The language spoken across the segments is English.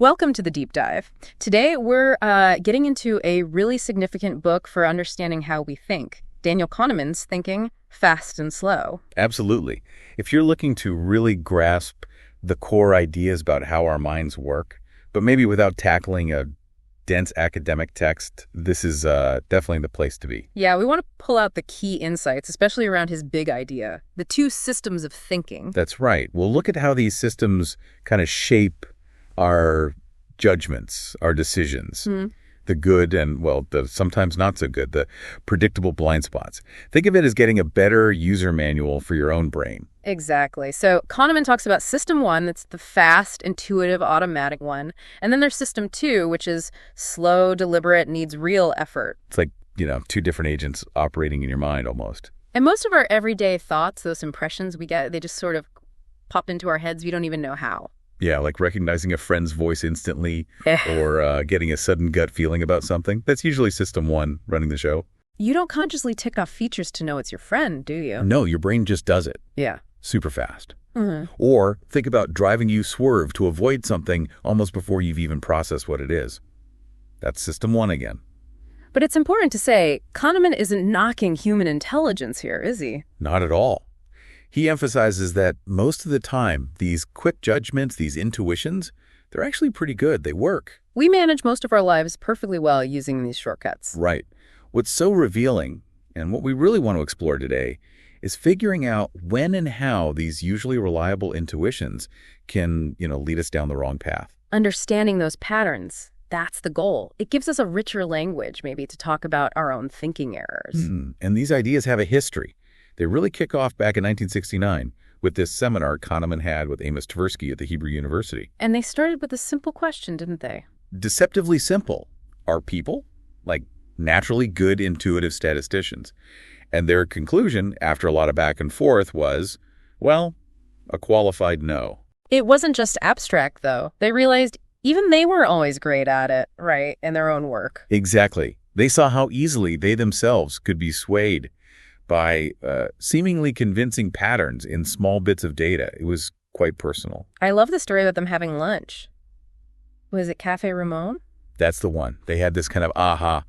Welcome to the deep dive. Today, we're getting into a really significant book for understanding how we think. Daniel Kahneman's Thinking Fast and Slow. Absolutely. If you're looking to really grasp the core ideas about how our minds work, but maybe without tackling a dense academic text, this is definitely the place to be. Yeah, we want to pull out the key insights, especially around his big idea, the two systems of thinking. That's right. We'll look at how these systems kind of shape our judgments, our decisions, the good and, well, the sometimes not so good, the predictable blind spots. Think of it as getting a better user manual for your own brain. Exactly. So Kahneman talks about system one, that's the fast, intuitive, automatic one. And then there's system two, which is slow, deliberate, needs real effort. It's like, two different agents operating in your mind almost. And most of our everyday thoughts, those impressions we get, they just sort of pop into our heads. We don't even know how. Yeah, like recognizing a friend's voice instantly or getting a sudden gut feeling about something. That's usually system one running the show. You don't consciously tick off features to know it's your friend, do you? No, your brain just does it. Yeah. Super fast. Or think about driving you swerve to avoid something almost before you've even processed what it is. That's system one again. But it's important to say, Kahneman isn't knocking human intelligence here, is he? Not at all. He emphasizes that most of the time, these quick judgments, these intuitions, they're actually pretty good. They work. We manage most of our lives perfectly well using these shortcuts. Right. What's so revealing, and what we really want to explore today, is figuring out when and how these usually reliable intuitions can, lead us down the wrong path. Understanding those patterns, that's the goal. It gives us a richer language, maybe, to talk about our own thinking errors. And these ideas have a history. They really kick off back in 1969 with this seminar Kahneman had with Amos Tversky at the Hebrew University. And they started with a simple question, didn't they? Deceptively simple. Are people, like naturally good intuitive statisticians? And their conclusion, after a lot of back and forth, was, well, a qualified no. It wasn't just abstract, though. They realized even they weren't always great at it, right, in their own work. Exactly. They saw how easily they themselves could be swayed by seemingly convincing patterns in small bits of data. It was quite personal. I love the story about them having lunch. Was it Cafe Ramon? That's the one. They had this kind of aha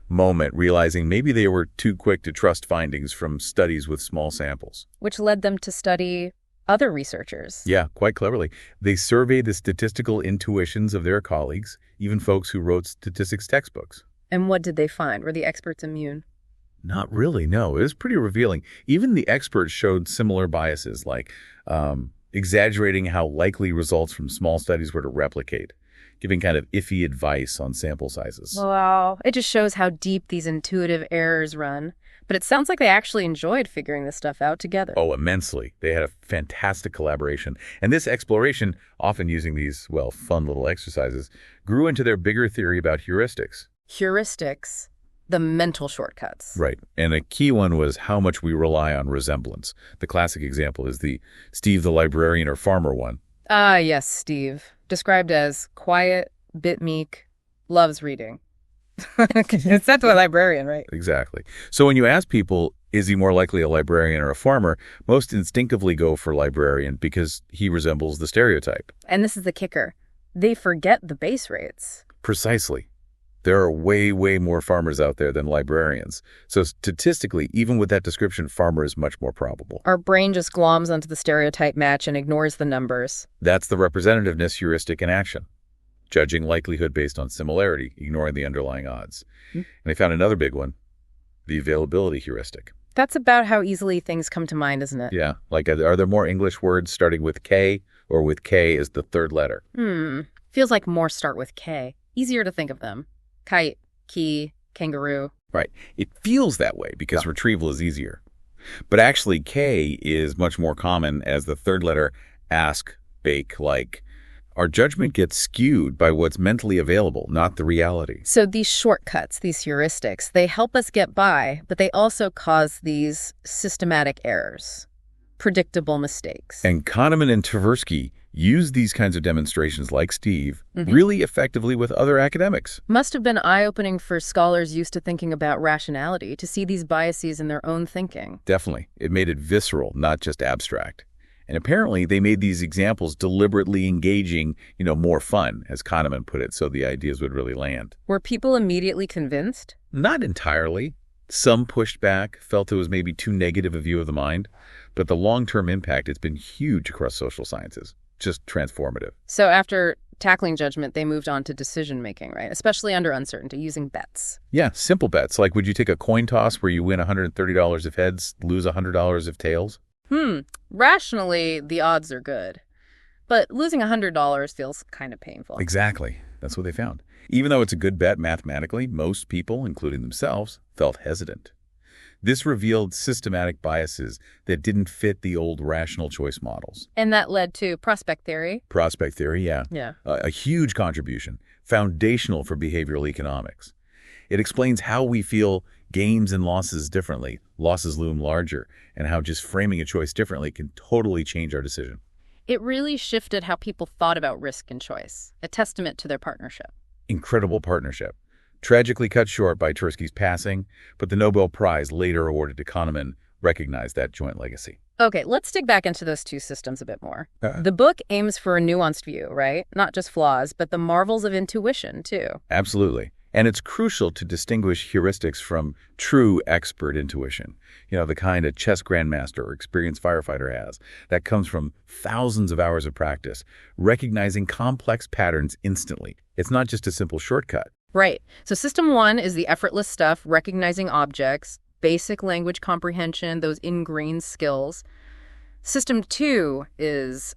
moment, realizing maybe they were too quick to trust findings from studies with small samples. Which led them to study other researchers. Yeah, quite cleverly. They surveyed the statistical intuitions of their colleagues, even folks who wrote statistics textbooks. And what did they find? Were the experts immune? Not really, no. It was pretty revealing. Even the experts showed similar biases, like exaggerating how likely results from small studies were to replicate, giving kind of iffy advice on sample sizes. Wow. It just shows how deep these intuitive errors run. But it sounds like they actually enjoyed figuring this stuff out together. Oh, immensely. They had a fantastic collaboration. And this exploration, often using these, fun little exercises, grew into their bigger theory about heuristics. Heuristics? The mental shortcuts. Right. And a key one was how much we rely on resemblance. The classic example is the Steve the librarian or farmer one. Ah, yes, Steve. Described as quiet, bit meek, loves reading. That's the librarian, right? Exactly. So when you ask people, is he more likely a librarian or a farmer, most instinctively go for librarian because he resembles the stereotype. And this is the kicker. They forget the base rates. Precisely. There are way, way more farmers out there than librarians. So statistically, even with that description, farmer is much more probable. Our brain just gloms onto the stereotype match and ignores the numbers. That's the representativeness heuristic in action. Judging likelihood based on similarity, ignoring the underlying odds. And they found another big one, the availability heuristic. That's about how easily things come to mind, isn't it? Yeah. Like, are there more English words starting with K or with K as the third letter? Feels like more start with K. Easier to think of them. Kite, key, kangaroo. Right. It feels that way because retrieval is easier. But actually, K is much more common as the third letter, ask, bake, like. Our judgment gets skewed by what's mentally available, not the reality. So these shortcuts, these heuristics, they help us get by, but they also cause these systematic errors, predictable mistakes. And Kahneman and Tversky use these kinds of demonstrations, like Steve, really effectively with other academics. Must have been eye-opening for scholars used to thinking about rationality to see these biases in their own thinking. Definitely. It made it visceral, not just abstract. And apparently they made these examples deliberately engaging, more fun, as Kahneman put it, so the ideas would really land. Were people immediately convinced? Not entirely. Some pushed back, felt it was maybe too negative a view of the mind, but the long-term impact has been huge across social sciences, just transformative. So after tackling judgment, they moved on to decision-making, right? Especially under uncertainty, using bets. Yeah, simple bets. Like, would you take a coin toss where you win $130 if heads, lose $100 if tails? Rationally, the odds are good. But losing $100 feels kind of painful. Exactly. That's what they found. Even though it's a good bet mathematically, most people, including themselves, felt hesitant. This revealed systematic biases that didn't fit the old rational choice models. And that led to prospect theory. Prospect theory, yeah. Yeah. A huge contribution, foundational for behavioral economics. It explains how we feel gains and losses differently, losses loom larger, and how just framing a choice differently can totally change our decision. It really shifted how people thought about risk and choice, a testament to their partnership. Incredible partnership. Tragically cut short by Tversky's passing, but the Nobel Prize later awarded to Kahneman recognized that joint legacy. Okay, let's dig back into those two systems a bit more. The book aims for a nuanced view, right? Not just flaws, but the marvels of intuition, too. Absolutely. And it's crucial to distinguish heuristics from true expert intuition. The kind a chess grandmaster or experienced firefighter has. That comes from thousands of hours of practice, recognizing complex patterns instantly. It's not just a simple shortcut. Right. So system one is the effortless stuff, recognizing objects, basic language comprehension, those ingrained skills. System two is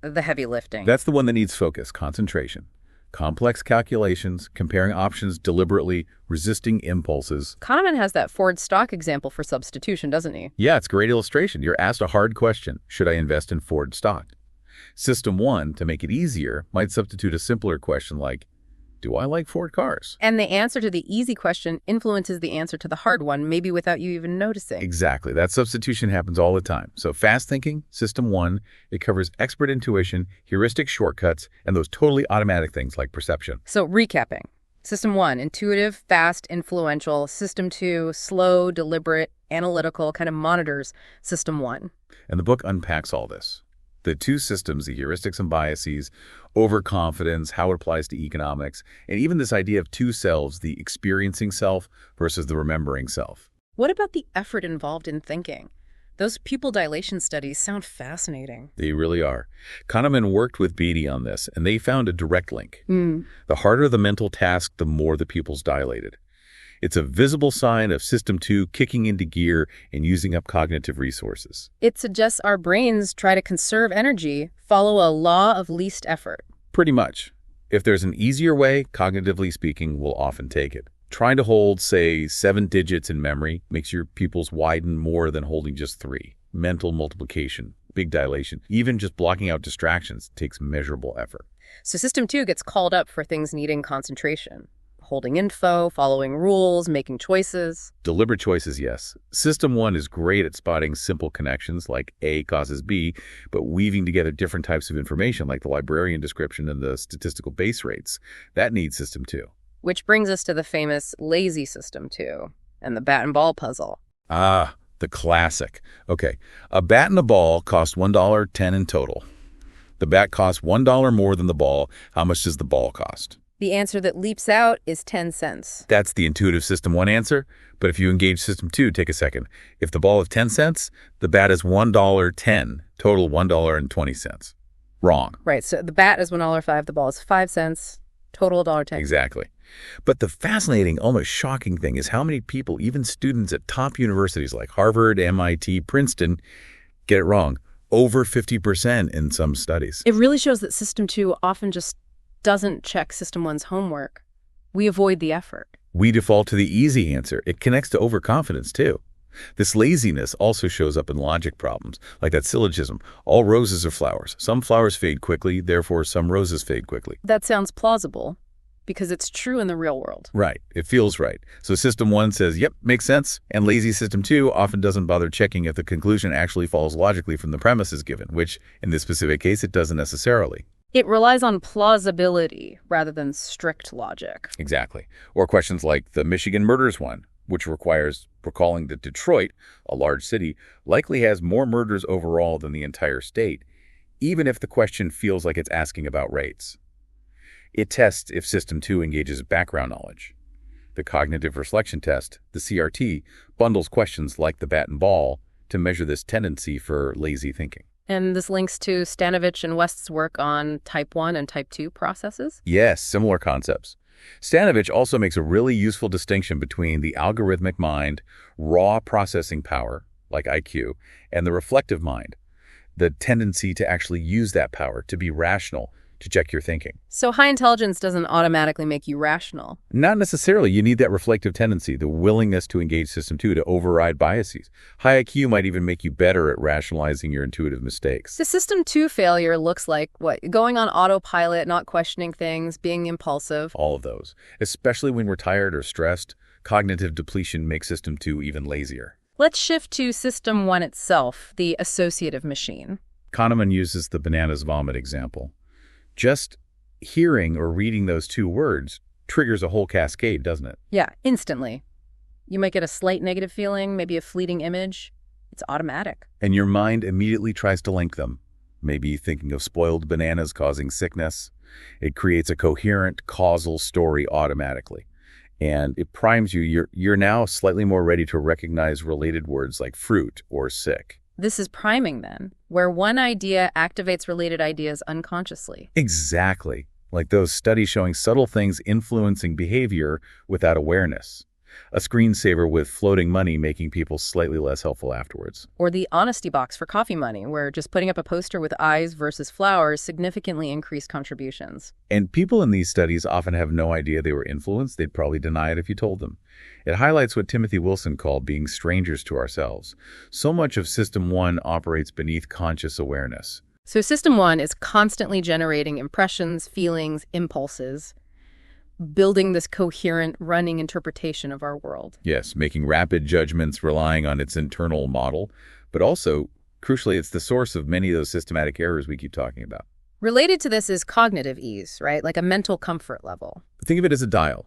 the heavy lifting. That's the one that needs focus, concentration. Complex calculations, comparing options deliberately, resisting impulses. Kahneman has that Ford stock example for substitution, doesn't he? Yeah, it's a great illustration. You're asked a hard question. Should I invest in Ford stock? System one, to make it easier, might substitute a simpler question like, do I like Ford cars? And the answer to the easy question influences the answer to the hard one, maybe without you even noticing. Exactly. That substitution happens all the time. So fast thinking, system one, it covers expert intuition, heuristic shortcuts, and those totally automatic things like perception. So recapping. System one, intuitive, fast, influential. System two, slow, deliberate, analytical, kind of monitors system one. And the book unpacks all this. The two systems, the heuristics and biases, overconfidence, how it applies to economics, and even this idea of two selves, the experiencing self versus the remembering self. What about the effort involved in thinking? Those pupil dilation studies sound fascinating. They really are. Kahneman worked with Beatty on this, and they found a direct link. The harder the mental task, the more the pupils dilated. It's a visible sign of system two kicking into gear and using up cognitive resources. It suggests our brains try to conserve energy, follow a law of least effort. Pretty much. If there's an easier way, cognitively speaking, we'll often take it. Trying to hold, say, 7 digits in memory makes your pupils widen more than holding just 3. Mental multiplication, big dilation, even just blocking out distractions takes measurable effort. So system two gets called up for things needing concentration. Holding info, following rules, making choices. Deliberate choices, yes. System one is great at spotting simple connections like A causes B, but weaving together different types of information like the librarian description and the statistical base rates. That needs system two. Which brings us to the famous lazy system two and the bat and ball puzzle. Ah, the classic. Okay, a bat and a ball cost $1.10 in total. The bat costs $1 more than the ball. How much does the ball cost? The answer that leaps out is 10 cents. That's the intuitive system one answer. But if you engage system two, take a second. If the ball is 10 cents, the bat is $1.10, total $1.20. Wrong. Right, so the bat is $1.05, the ball is 5 cents, total $1.10. Exactly. But the fascinating, almost shocking thing is how many people, even students at top universities like Harvard, MIT, Princeton, get it wrong. Over 50% in some studies. It really shows that system two often just doesn't check system one's homework. We avoid the effort. We default to the easy answer. It connects to overconfidence, too. This laziness also shows up in logic problems, like that syllogism. All roses are flowers. Some flowers fade quickly, therefore some roses fade quickly. That sounds plausible, because it's true in the real world. Right. It feels right. So system one says, yep, makes sense. And lazy system two often doesn't bother checking if the conclusion actually follows logically from the premises given, which, in this specific case, it doesn't necessarily. It relies on plausibility rather than strict logic. Exactly. Or questions like the Michigan murders one. which requires recalling that Detroit, a large city, likely has more murders overall than the entire state, even if the question feels like it's asking about rates. It tests if System 2 engages background knowledge. The cognitive reflection test, the CRT, bundles questions like the bat and ball to measure this tendency for lazy thinking. And this links to Stanovich and West's work on type 1 and type 2 processes? Yes, similar concepts. Stanovich also makes a really useful distinction between the algorithmic mind, raw processing power, like IQ, and the reflective mind, the tendency to actually use that power, to be rational, to check your thinking. So high intelligence doesn't automatically make you rational? Not necessarily. You need that reflective tendency, the willingness to engage System 2 to override biases. High IQ might even make you better at rationalizing your intuitive mistakes. The System 2 failure looks like what? Going on autopilot, not questioning things, being impulsive. All of those. Especially when we're tired or stressed, cognitive depletion makes System 2 even lazier. Let's shift to System 1 itself, the associative machine. Kahneman uses the bananas vomit example. Just hearing or reading those two words triggers a whole cascade, doesn't it? Yeah, instantly. You might get a slight negative feeling, maybe a fleeting image. It's automatic. And your mind immediately tries to link them. Maybe thinking of spoiled bananas causing sickness. It creates a coherent causal story automatically. And it primes you. You're now slightly more ready to recognize related words like fruit or sick. This is priming, then, where one idea activates related ideas unconsciously. Exactly. Like those studies showing subtle things influencing behavior without awareness. A screensaver with floating money making people slightly less helpful afterwards. Or the honesty box for coffee money, where just putting up a poster with eyes versus flowers significantly increased contributions. And people in these studies often have no idea they were influenced. They'd probably deny it if you told them. It highlights what Timothy Wilson called being strangers to ourselves. So much of System 1 operates beneath conscious awareness. So System 1 is constantly generating impressions, feelings, impulses, building this coherent, running interpretation of our world. Yes, making rapid judgments, relying on its internal model, but also, crucially, it's the source of many of those systematic errors we keep talking about. Related to this is cognitive ease, right? Like a mental comfort level. Think of it as a dial.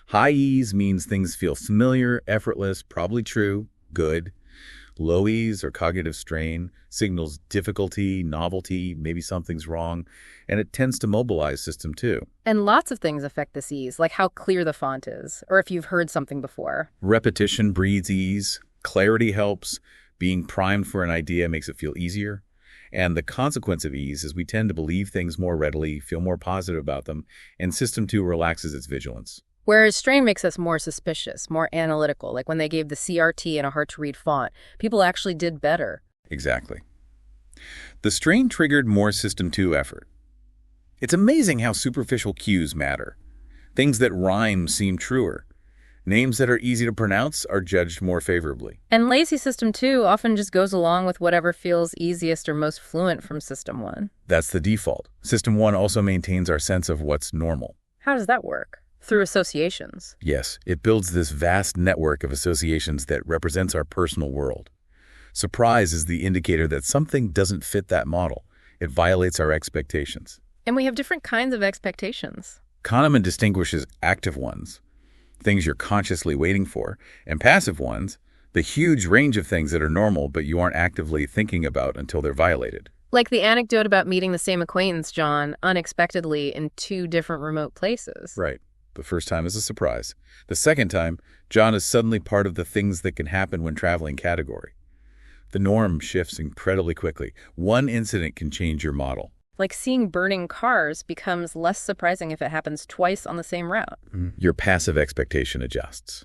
High ease means things feel familiar, effortless, probably true, good. Low ease or cognitive strain signals difficulty, novelty, maybe something's wrong, and it tends to mobilize System 2. And lots of things affect this ease, like how clear the font is, or if you've heard something before. Repetition breeds ease. Clarity helps. Being primed for an idea makes it feel easier. And the consequence of ease is we tend to believe things more readily, feel more positive about them, and System 2 relaxes its vigilance. Whereas strain makes us more suspicious, more analytical. Like when they gave the CRT and a hard-to-read font, people actually did better. Exactly. The strain triggered more System 2 effort. It's amazing how superficial cues matter. Things that rhyme seem truer. Names that are easy to pronounce are judged more favorably. And lazy System 2 often just goes along with whatever feels easiest or most fluent from System 1. That's the default. System 1 also maintains our sense of what's normal. How does that work? Through associations. Yes, it builds this vast network of associations that represents our personal world. Surprise is the indicator that something doesn't fit that model. It violates our expectations. And we have different kinds of expectations. Kahneman distinguishes active ones, things you're consciously waiting for, and passive ones, the huge range of things that are normal but you aren't actively thinking about until they're violated. Like the anecdote about meeting the same acquaintance, John, unexpectedly in 2 different remote places. Right. The first time is a surprise. The second time, John is suddenly part of the things that can happen when traveling category. The norm shifts incredibly quickly. One incident can change your model. Like seeing burning cars becomes less surprising if it happens twice on the same route. Your passive expectation adjusts.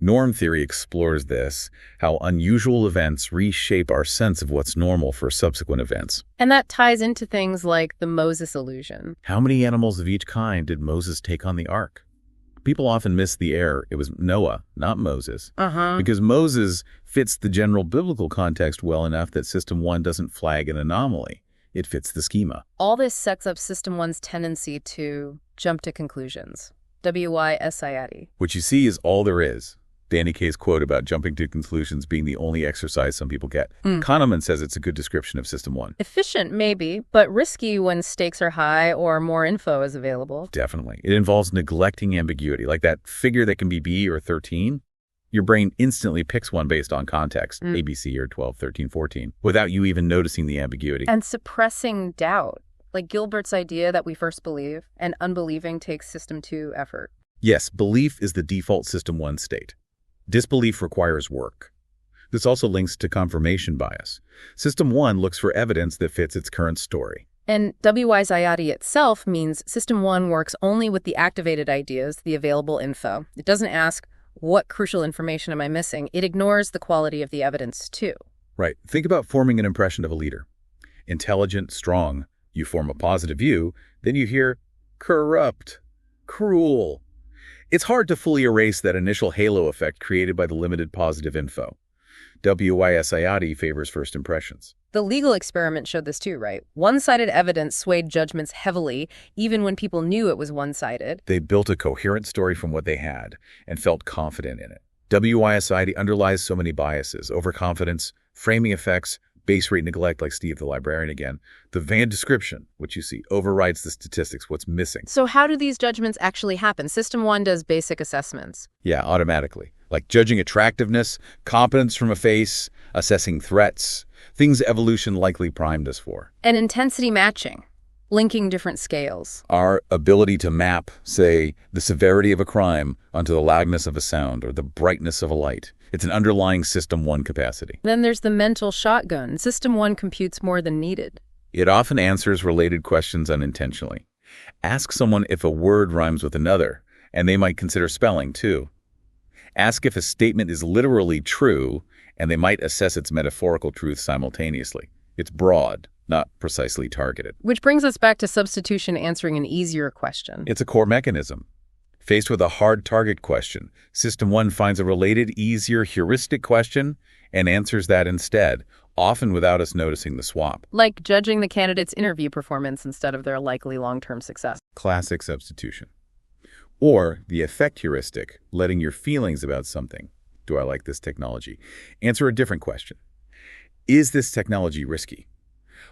Norm theory explores this, how unusual events reshape our sense of what's normal for subsequent events. And that ties into things like the Moses illusion. How many animals of each kind did Moses take on the ark? People often miss the error. It was Noah, not Moses. Because Moses fits the general biblical context well enough that System 1 doesn't flag an anomaly. It fits the schema. All this sets up System 1's tendency to jump to conclusions. W-Y-S-I-A-T-Y. What you see is all there is. Danny Kaye's quote about jumping to conclusions being the only exercise some people get. Kahneman says it's a good description of System 1. Efficient, maybe, but risky when stakes are high or more info is available. Definitely. It involves neglecting ambiguity, like that figure that can be B or 13. Your brain instantly picks one based on context, ABC or 12, 13, 14, without you even noticing the ambiguity. And suppressing doubt, like Gilbert's idea that we first believe, and unbelieving takes system 2 effort. Yes, belief is the default system 1 state. Disbelief requires work. This also links to confirmation bias. System 1 looks for evidence that fits its current story. And WYSIAD itself means system 1 works only with the activated ideas, the available info. It doesn't ask, what crucial information am I missing? It ignores the quality of the evidence, too. Right. Think about forming an impression of a leader. Intelligent, strong. You form a positive view, then you hear corrupt, cruel. It's hard to fully erase that initial halo effect created by the limited positive info. WYSIAD favors first impressions. The legal experiment showed this too, right? One-sided evidence swayed judgments heavily, even when people knew it was one-sided. They built a coherent story from what they had and felt confident in it. WYSIAD underlies so many biases: overconfidence, framing effects, base rate neglect, like Steve the librarian again. The Van description, which you see, overrides the statistics, what's missing. So how do these judgments actually happen? System 1 does basic assessments. Yeah, automatically. Like judging attractiveness, competence from a face, assessing threats, things evolution likely primed us for. And intensity matching, linking different scales. Our ability to map, say, the severity of a crime onto the loudness of a sound or the brightness of a light. It's an underlying System 1 capacity. Then there's the mental shotgun. System 1 computes more than needed. It often answers related questions unintentionally. Ask someone if a word rhymes with another, and they might consider spelling, too. Ask if a statement is literally true, and they might assess its metaphorical truth simultaneously. It's broad, not precisely targeted. Which brings us back to substitution answering an easier question. It's a core mechanism. Faced with a hard target question, System 1 finds a related, easier heuristic question and answers that instead, often without us noticing the swap. Like judging the candidate's interview performance instead of their likely long-term success. Classic substitution. Or the effect heuristic, letting your feelings about something, do I like this technology, answer a different question. Is this technology risky?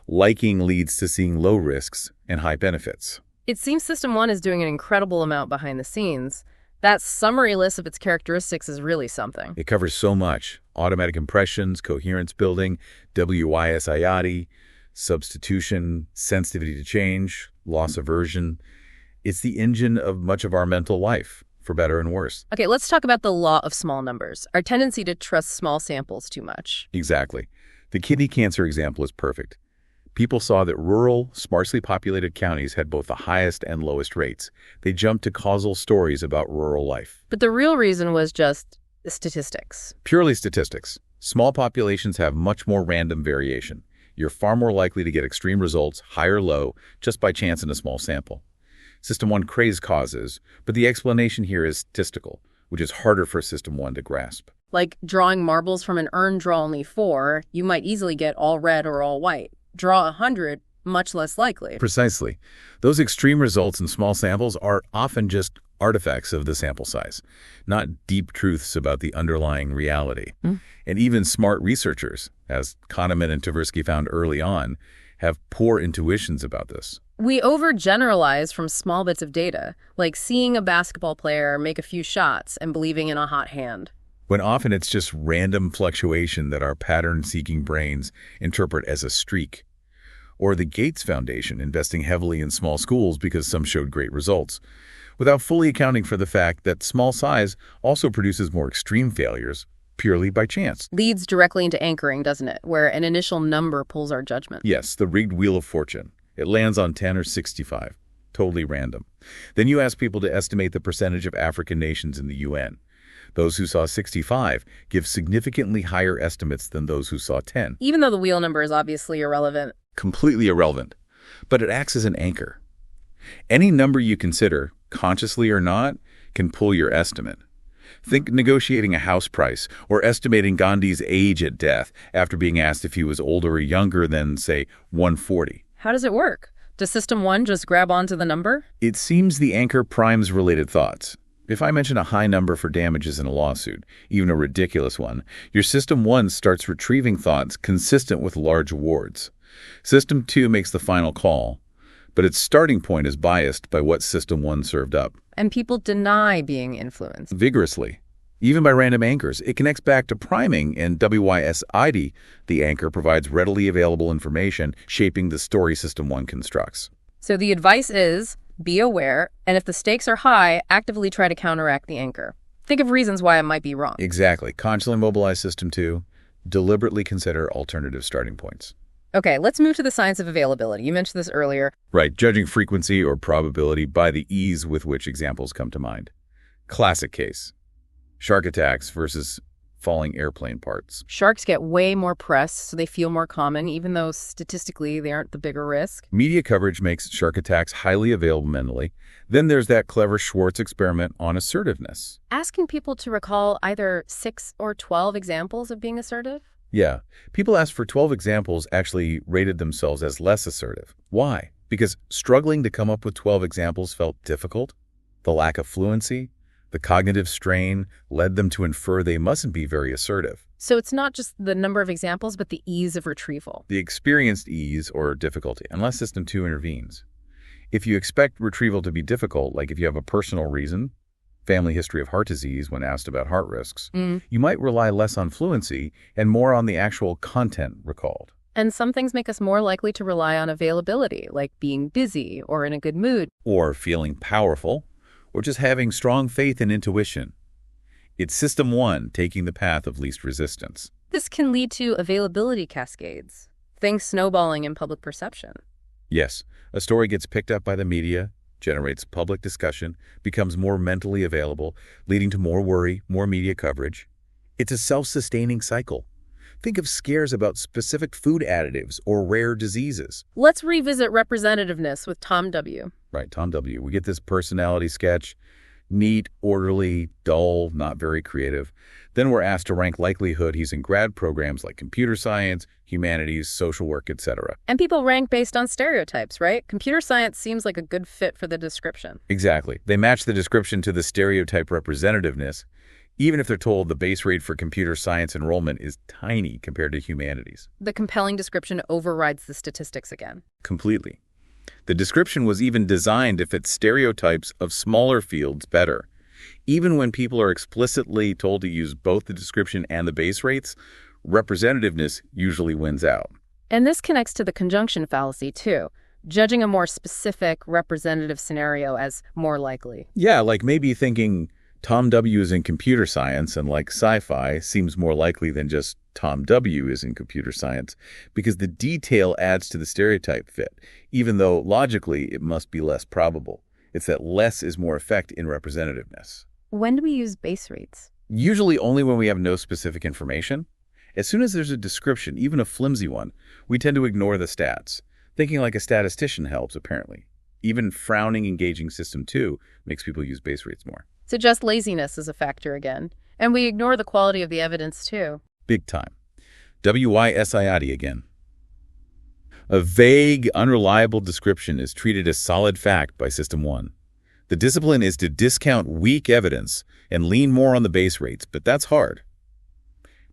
Liking leads to seeing low risks and high benefits. It seems System 1 is doing an incredible amount behind the scenes. That summary list of its characteristics is really something. It covers so much: automatic impressions, coherence building, WYSIAD, substitution, sensitivity to change, loss aversion. It's the engine of much of our mental life, for better and worse. Okay, let's talk about the law of small numbers, our tendency to trust small samples too much. Exactly. The kidney cancer example is perfect. People saw that rural, sparsely populated counties had both the highest and lowest rates. They jumped to causal stories about rural life. But the real reason was just statistics. Purely statistics. Small populations have much more random variation. You're far more likely to get extreme results, high or low, just by chance in a small sample. System 1 craze causes, but the explanation here is statistical, which is harder for System 1 to grasp. Like drawing marbles from an urn, draw only 4, you might easily get all red or all white. Draw 100, much less likely. Precisely. Those extreme results in small samples are often just artifacts of the sample size, not deep truths about the underlying reality. And even smart researchers, as Kahneman and Tversky found early on, have poor intuitions about this. We overgeneralize from small bits of data, like seeing a basketball player make a few shots and believing in a hot hand. When often it's just random fluctuation that our pattern-seeking brains interpret as a streak. Or the Gates Foundation investing heavily in small schools because some showed great results, without fully accounting for the fact that small size also produces more extreme failures purely by chance. Leads directly into anchoring, doesn't it? Where an initial number pulls our judgment. Yes, the rigged wheel of fortune. It lands on 10 or 65. Totally random. Then you ask people to estimate the percentage of African nations in the UN. Those who saw 65 give significantly higher estimates than those who saw 10. Even though the wheel number is obviously irrelevant. Completely irrelevant. But it acts as an anchor. Any number you consider, consciously or not, can pull your estimate. Think negotiating a house price or estimating Gandhi's age at death after being asked if he was older or younger than, say, 140. How does it work? Does System 1 just grab onto the number? It seems the anchor primes related thoughts. If I mention a high number for damages in a lawsuit, even a ridiculous one, your System 1 starts retrieving thoughts consistent with large awards. System 2 makes the final call, but its starting point is biased by what System 1 served up. And people deny being influenced. Vigorously. even by random anchors. It connects back to priming, and WYSID, the anchor, provides readily available information shaping the story System 1 constructs. So the advice is, be aware, and if the stakes are high, actively try to counteract the anchor. Think of reasons why it might be wrong. Exactly. Consciously mobilize System 2. Deliberately consider alternative starting points. Okay, let's move to the science of availability. You mentioned this earlier. Right, judging frequency or probability by the ease with which examples come to mind. Classic case. Shark attacks versus falling airplane parts. Sharks get way more press, so they feel more common, even though statistically they aren't the bigger risk. Media coverage makes shark attacks highly available mentally. Then there's that clever Schwartz experiment on assertiveness. Asking people to recall either 6 or 12 examples of being assertive? Yeah, people asked for 12 examples actually rated themselves as less assertive. Why? Because struggling to come up with 12 examples felt difficult. The lack of fluency, the cognitive strain led them to infer they mustn't be very assertive. So it's not just the number of examples, but the ease of retrieval. The experienced ease or difficulty, unless System 2 intervenes. If you expect retrieval to be difficult, like if you have a personal reason, family history of heart disease when asked about heart risks, you might rely less on fluency and more on the actual content recalled. And some things make us more likely to rely on availability, like being busy or in a good mood. Or feeling powerful, or just having strong faith and intuition. It's System 1 taking the path of least resistance. This can lead to availability cascades, things snowballing in public perception. Yes, a story gets picked up by the media, generates public discussion, becomes more mentally available, leading to more worry, more media coverage. It's a self-sustaining cycle. Think of scares about specific food additives or rare diseases. Let's revisit representativeness with Tom W. Right, Tom W. We get this personality sketch, neat, orderly, dull, not very creative. Then we're asked to rank likelihood he's in grad programs like computer science, humanities, social work, etc. And people rank based on stereotypes, right? Computer science seems like a good fit for the description. Exactly. They match the description to the stereotype representativeness, even if they're told the base rate for computer science enrollment is tiny compared to humanities. The compelling description overrides the statistics again. Completely. The description was even designed to fit stereotypes of smaller fields better. Even when people are explicitly told to use both the description and the base rates, representativeness usually wins out. And this connects to the conjunction fallacy, too, judging a more specific representative scenario as more likely. Yeah, like maybe thinking Tom W. is in computer science and like sci-fi seems more likely than just Tom W. is in computer science because the detail adds to the stereotype fit, even though logically it must be less probable. It's that less is more effect in representativeness. When do we use base rates? Usually only when we have no specific information. As soon as there's a description, even a flimsy one, we tend to ignore the stats. Thinking like a statistician helps, apparently. Even frowning engaging System 2 makes people use base rates more. So just laziness is a factor again. And we ignore the quality of the evidence, too. Big time. WYSID again. A vague, unreliable description is treated as solid fact by System 1. The discipline is to discount weak evidence and lean more on the base rates, but that's hard.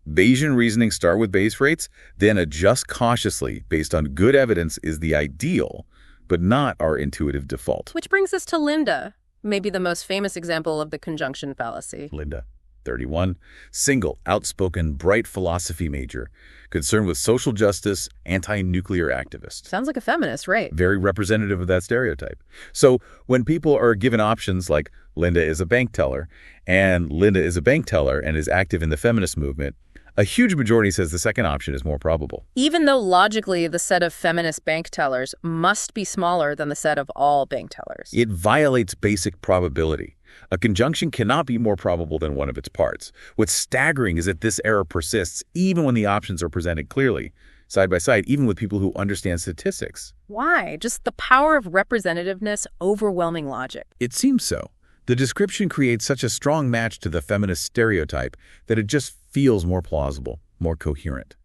Bayesian reasoning start with base rates, then adjust cautiously based on good evidence is the ideal, but not our intuitive default. Which brings us to Linda, maybe the most famous example of the conjunction fallacy. Linda, 31, single, outspoken, bright philosophy major, concerned with social justice, anti-nuclear activist. Sounds like a feminist, right? Very representative of that stereotype. So when people are given options like Linda is a bank teller and Linda is a bank teller and is active in the feminist movement, a huge majority says the second option is more probable. Even though logically the set of feminist bank tellers must be smaller than the set of all bank tellers. It violates basic probability. A conjunction cannot be more probable than one of its parts. What's staggering is that this error persists even when the options are presented clearly, side by side, even with people who understand statistics. Why? Just the power of representativeness overwhelming logic. It seems so. The description creates such a strong match to the feminist stereotype that it just feels more plausible, more coherent.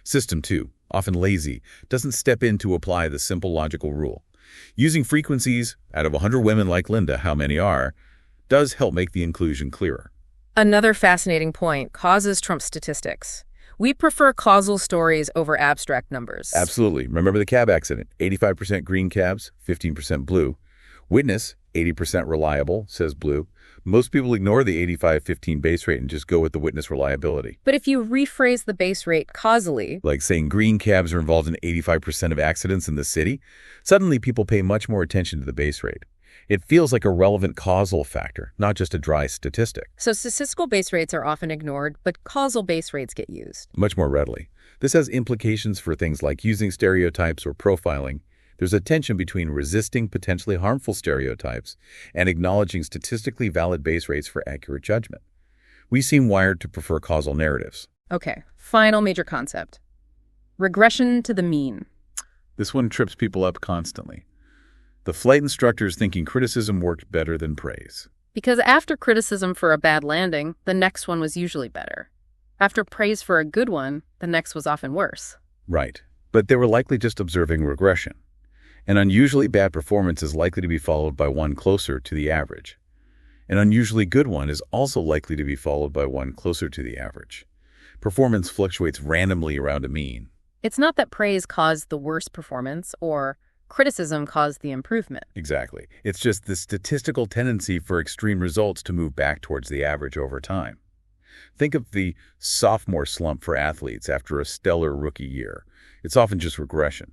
System 2, often lazy, doesn't step in to apply the simple logical rule. Using frequencies, out of 100 women like Linda, how many are, does help make the inclusion clearer. Another fascinating point, causes trump statistics. We prefer causal stories over abstract numbers. Absolutely. Remember the cab accident, 85% green cabs, 15% blue. Witness, 80% reliable, says blue. Most people ignore the 85-15 base rate and just go with the witness reliability. But if you rephrase the base rate causally, Like saying green cabs are involved in 85% of accidents in the city, suddenly people pay much more attention to the base rate. It feels like a relevant causal factor, not just a dry statistic. so statistical base rates are often ignored, but causal base rates get used. Much more readily. This has implications for things like using stereotypes or profiling. There's a tension between resisting potentially harmful stereotypes and acknowledging statistically valid base rates for accurate judgment. We seem wired to prefer causal narratives. Okay, final major concept. Regression to the mean. This one trips people up constantly. The flight instructors thinking criticism worked better than praise. Because after criticism for a bad landing, the next one was usually better. After praise for a good one, the next was often worse. Right. But they were likely just observing regression. An unusually bad performance is likely to be followed by one closer to the average. An unusually good one is also likely to be followed by one closer to the average. Performance fluctuates randomly around a mean. It's not that praise caused the worst performance or criticism caused the improvement. Exactly. It's just the statistical tendency for extreme results to move back towards the average over time. Think of the sophomore slump for athletes after a stellar rookie year. It's often just regression.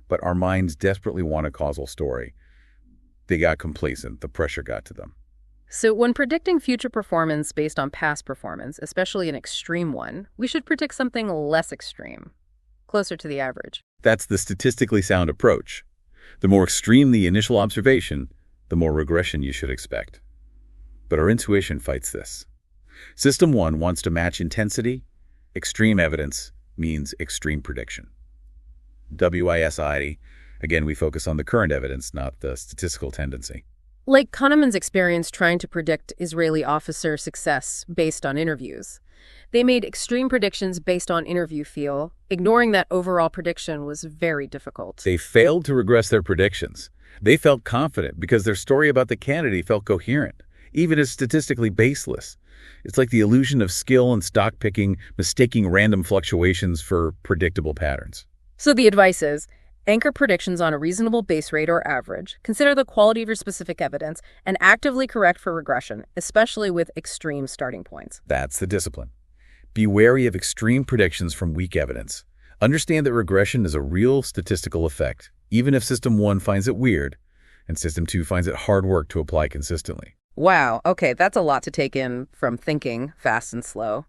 But our minds desperately want a causal story. They got complacent. The pressure got to them. So when predicting future performance based on past performance, especially an extreme one, we should predict something less extreme, closer to the average. That's the statistically sound approach. The more extreme the initial observation, the more regression you should expect. But our intuition fights this. System 1 wants to match intensity. Extreme evidence means extreme prediction. WISI, again, we focus on the current evidence, not the statistical tendency. Like Kahneman's experience trying to predict Israeli officer success based on interviews. They made extreme predictions based on interview feel. Ignoring that overall prediction was very difficult. They failed to regress their predictions. They felt confident because their story about the candidate felt coherent, even as statistically baseless. It's like the illusion of skill and stock picking, mistaking random fluctuations for predictable patterns. So the advice is, anchor predictions on a reasonable base rate or average, consider the quality of your specific evidence, and actively correct for regression, especially with extreme starting points. That's the discipline. Be wary of extreme predictions from weak evidence. Understand that regression is a real statistical effect, even if System 1 finds it weird, and System 2 finds it hard work to apply consistently. Wow, okay, that's a lot to take in from thinking fast and slow.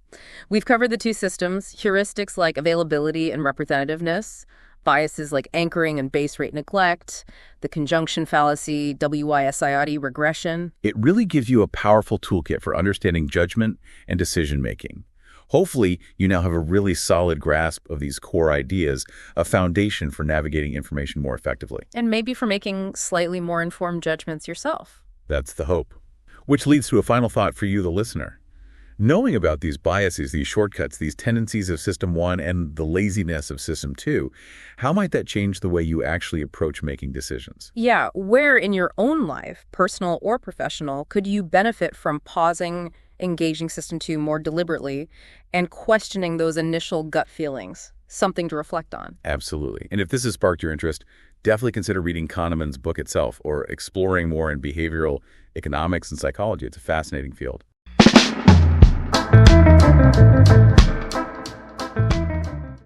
We've covered the two systems, heuristics like availability and representativeness, biases like anchoring and base rate neglect, the conjunction fallacy, WISI regression. It really gives you a powerful toolkit for understanding judgment and decision-making. Hopefully, you now have a really solid grasp of these core ideas, a foundation for navigating information more effectively. And maybe for making slightly more informed judgments yourself. That's the hope. Which leads to a final thought for you, the listener. Knowing about these biases, these shortcuts, these tendencies of System 1 and the laziness of System 2, how might that change the way you actually approach making decisions? Yeah, where in your own life, personal or professional, could you benefit from pausing, engaging System 2 more deliberately, and questioning those initial gut feelings? Something to reflect on. Absolutely. And if this has sparked your interest, definitely consider reading Kahneman's book itself or exploring more in behavioral economics and psychology. It's a fascinating field.